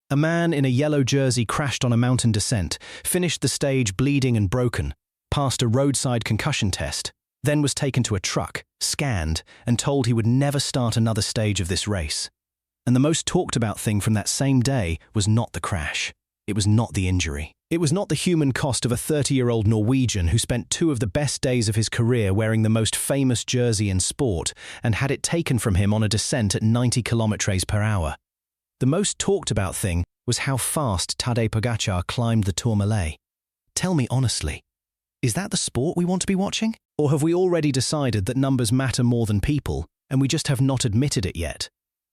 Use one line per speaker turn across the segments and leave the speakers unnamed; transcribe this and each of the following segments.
A man in a yellow jersey crashed on a mountain descent, finished the stage bleeding and broken, passed a roadside concussion test, then was taken to a truck, scanned, and told he would never start another stage of this race. And the most talked about thing from that same day was not the crash. It was not the injury. It was not the human cost of a 30-year-old Norwegian who spent two of the best days of his career wearing the most famous jersey in sport and had it taken from him on a descent at 90 km per hour. The most talked about thing was how fast Tadej Pogačar climbed the Tourmalet. Tell me honestly, is that the sport we want to be watching? Or have we already decided that numbers matter more than people, and we just have not admitted it yet?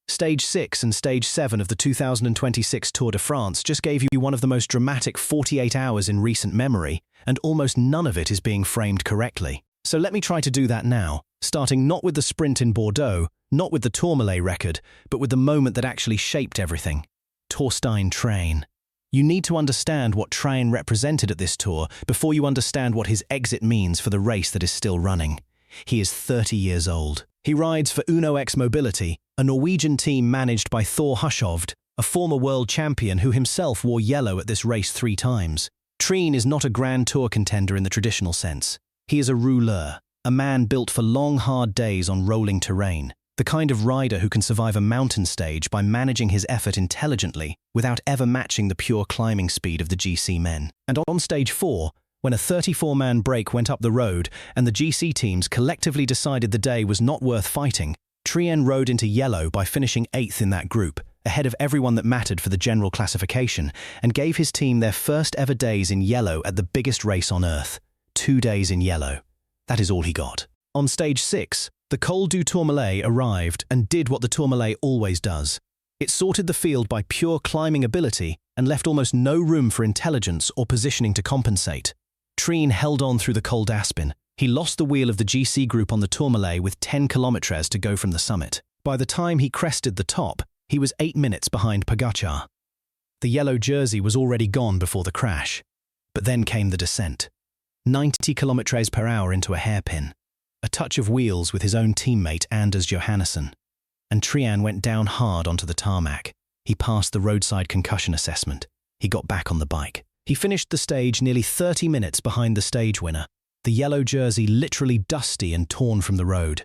Stage 6 and Stage 7 of the 2026 Tour de France just gave you one of the most dramatic 48 hours in recent memory, and almost none of it is being framed correctly. So let me try to do that now, starting not with the sprint in Bordeaux, not with the Tourmalet record, but with the moment that actually shaped everything. Torstein Træen. You need to understand what Træen represented at this tour before you understand what his exit means for the race that is still running. He is 30 years old. He rides for Uno X Mobility, a Norwegian team managed by Thor Hushovd, a former world champion who himself wore yellow at this race 3 times. Træen is not a Grand Tour contender in the traditional sense. He is a rouleur, a man built for long, hard days on rolling terrain. The kind of rider who can survive a mountain stage by managing his effort intelligently without ever matching the pure climbing speed of the GC men. And on stage 4, when a 34-man break went up the road and the GC teams collectively decided the day was not worth fighting, Træen rode into yellow by finishing 8th in that group, ahead of everyone that mattered for the general classification, and gave his team their first ever days in yellow at the biggest race on earth. 2 days in yellow. That is all he got. On stage 6, the Col du Tourmalet arrived and did what the Tourmalet always does. It sorted the field by pure climbing ability and left almost no room for intelligence or positioning to compensate. Træen held on through the Col d'Aspin. He lost the wheel of the GC group on the Tourmalet with 10 kilometres to go from the summit. By the time he crested the top, he was 8 minutes behind Pogačar. The yellow jersey was already gone before the crash. But then came the descent. 90 kilometres per hour into a hairpin. A touch of wheels with his own teammate Anders Johannesson. And Træen went down hard onto the tarmac. He passed the roadside concussion assessment. He got back on the bike. He finished the stage nearly 30 minutes behind the stage winner, the yellow jersey literally dusty and torn from the road.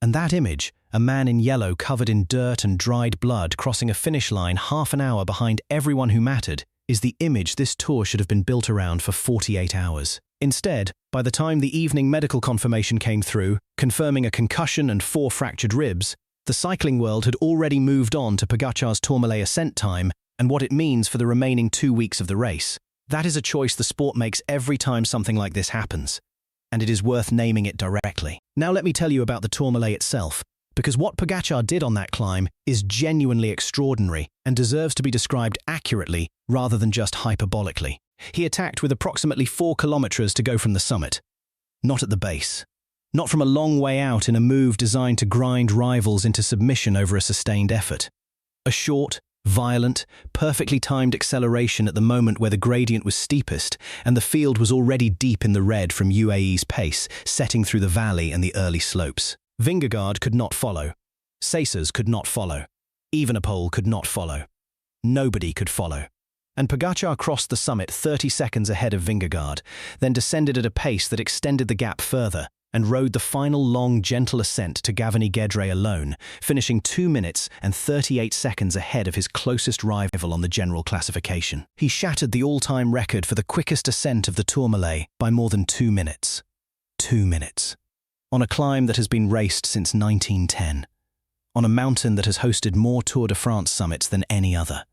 And that image, a man in yellow covered in dirt and dried blood crossing a finish line half an hour behind everyone who mattered, is the image this tour should have been built around for 48 hours. Instead, by the time the evening medical confirmation came through, confirming a concussion and 4 fractured ribs, the cycling world had already moved on to Pogačar's Tourmalet ascent time and what it means for the remaining 2 weeks of the race. That is a choice the sport makes every time something like this happens, and it is worth naming it directly. Now let me tell you about the Tourmalet itself, because what Pogačar did on that climb is genuinely extraordinary and deserves to be described accurately rather than just hyperbolically. He attacked with approximately 4 kilometres to go from the summit. Not at the base. Not from a long way out in a move designed to grind rivals into submission over a sustained effort. A short, violent, perfectly timed acceleration at the moment where the gradient was steepest and the field was already deep in the red from UAE's pace, setting through the valley and the early slopes. Vingegaard could not follow. Sacers could not follow. Evenepoel could not follow. Nobody could follow. And Pogačar crossed the summit 30 seconds ahead of Vingegaard, then descended at a pace that extended the gap further and rode the final long, gentle ascent to Gavini-Gedre alone, finishing 2 minutes and 38 seconds ahead of his closest rival on the general classification. He shattered the all-time record for the quickest ascent of the Tourmalet by more than 2 minutes. 2 minutes. On a climb that has been raced since 1910. On a mountain that has hosted more Tour de France summits than any other.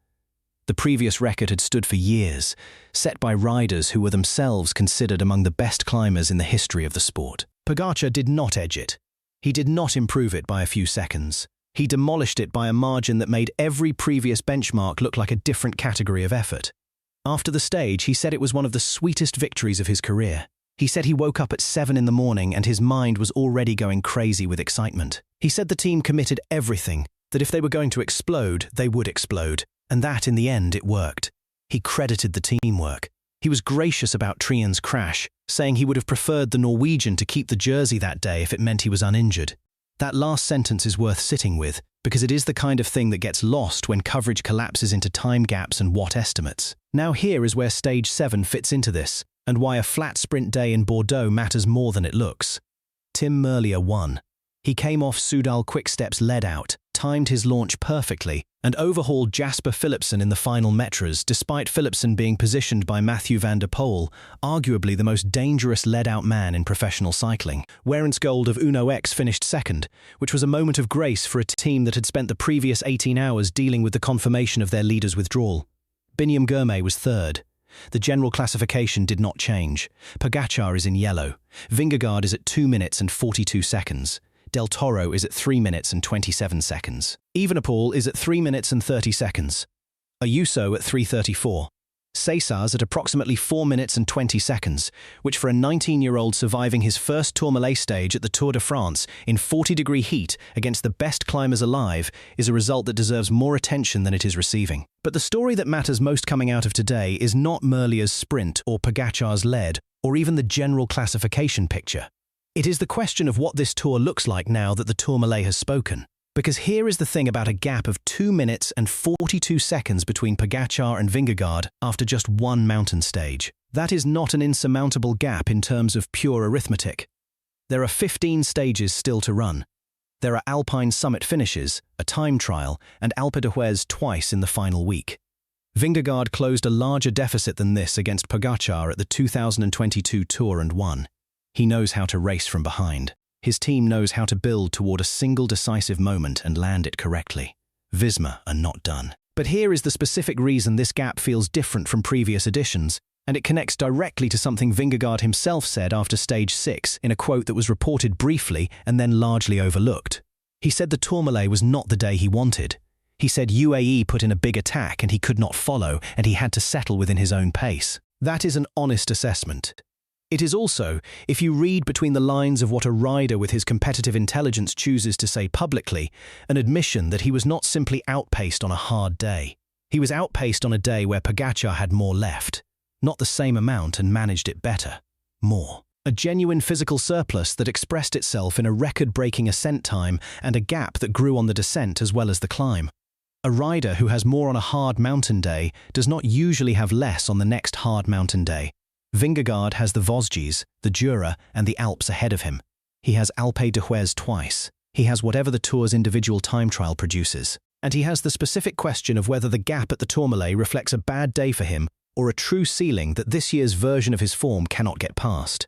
The previous record had stood for years, set by riders who were themselves considered among the best climbers in the history of the sport. Pogačar did not edge it. He did not improve it by a few seconds. He demolished it by a margin that made every previous benchmark look like a different category of effort. After the stage, he said it was one of the sweetest victories of his career. He said he woke up at 7 in the morning and his mind was already going crazy with excitement. He said the team committed everything, that if they were going to explode, they would explode, and that in the end it worked. He credited the teamwork. He was gracious about Træen's crash, saying he would have preferred the Norwegian to keep the jersey that day if it meant he was uninjured. That last sentence is worth sitting with, because it is the kind of thing that gets lost when coverage collapses into time gaps and watt estimates. Now here is where Stage 7 fits into this, and why a flat sprint day in Bordeaux matters more than it looks. Tim Merlier won. He came off Soudal Quickstep's lead-out, timed his launch perfectly, and overhauled Jasper Philipsen in the final meters, despite Philipsen being positioned by Mathieu van der Poel, arguably the most dangerous lead-out man in professional cycling. Weransgold of Uno X finished second, which was a moment of grace for a team that had spent the previous 18 hours dealing with the confirmation of their leader's withdrawal. Biniam Girmay was third. The general classification did not change. Pogačar is in yellow. Vingegaard is at 2 minutes and 42 seconds. Del Toro is at 3 minutes and 27 seconds. Evenepoel is at 3 minutes and 30 seconds. Ayuso at 3:34. Cesar's at approximately 4 minutes and 20 seconds, which for a 19-year-old surviving his first Tourmalet stage at the Tour de France in 40-degree heat against the best climbers alive is a result that deserves more attention than it is receiving. But the story that matters most coming out of today is not Merlier's sprint or Pogačar's lead or even the general classification picture. It is the question of what this tour looks like now that the Tourmalet has spoken. Because here is the thing about a gap of 2 minutes and 42 seconds between Pogačar and Vingegaard after just one mountain stage. That is not an insurmountable gap in terms of pure arithmetic. There are 15 stages still to run. There are Alpine summit finishes, a time trial, and Alpe d'Huez twice in the final week. Vingegaard closed a larger deficit than this against Pogačar at the 2022 Tour and won. He knows how to race from behind. His team knows how to build toward a single decisive moment and land it correctly. Visma are not done. But here is the specific reason this gap feels different from previous editions, and it connects directly to something Vingegaard himself said after Stage 6 in a quote that was reported briefly and then largely overlooked. He said the Tourmalet was not the day he wanted. He said UAE put in a big attack and he could not follow, and he had to settle within his own pace. That is an honest assessment. It is also, if you read between the lines of what a rider with his competitive intelligence chooses to say publicly, an admission that he was not simply outpaced on a hard day. He was outpaced on a day where Pogačar had more left. Not the same amount and managed it better. More. A genuine physical surplus that expressed itself in a record-breaking ascent time and a gap that grew on the descent as well as the climb. A rider who has more on a hard mountain day does not usually have less on the next hard mountain day. Vingegaard has the Vosges, the Jura, and the Alps ahead of him. He has Alpe d'Huez twice. He has whatever the Tour's individual time trial produces. And he has the specific question of whether the gap at the Tourmalet reflects a bad day for him or a true ceiling that this year's version of his form cannot get past.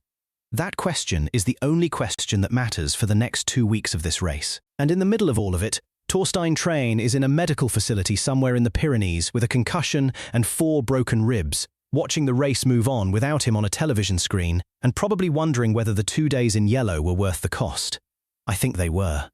That question is the only question that matters for the next 2 weeks of this race. And in the middle of all of it, Torstein Træen is in a medical facility somewhere in the Pyrenees with a concussion and 4 broken ribs, watching the race move on without him on a television screen, and probably wondering whether the 2 days in yellow were worth the cost. I think they were.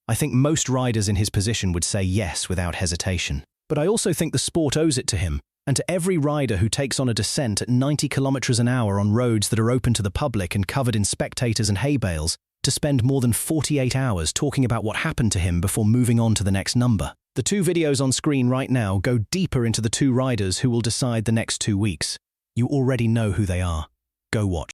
I think most riders in his position would say yes without hesitation. But I also think the sport owes it to him, and to every rider who takes on a descent at 90 kilometers an hour on roads that are open to the public and covered in spectators and hay bales, to spend more than 48 hours talking about what happened to him before moving on to the next number. The 2 videos on screen right now go deeper into the 2 riders who will decide the next 2 weeks. You already know who they are. Go watch.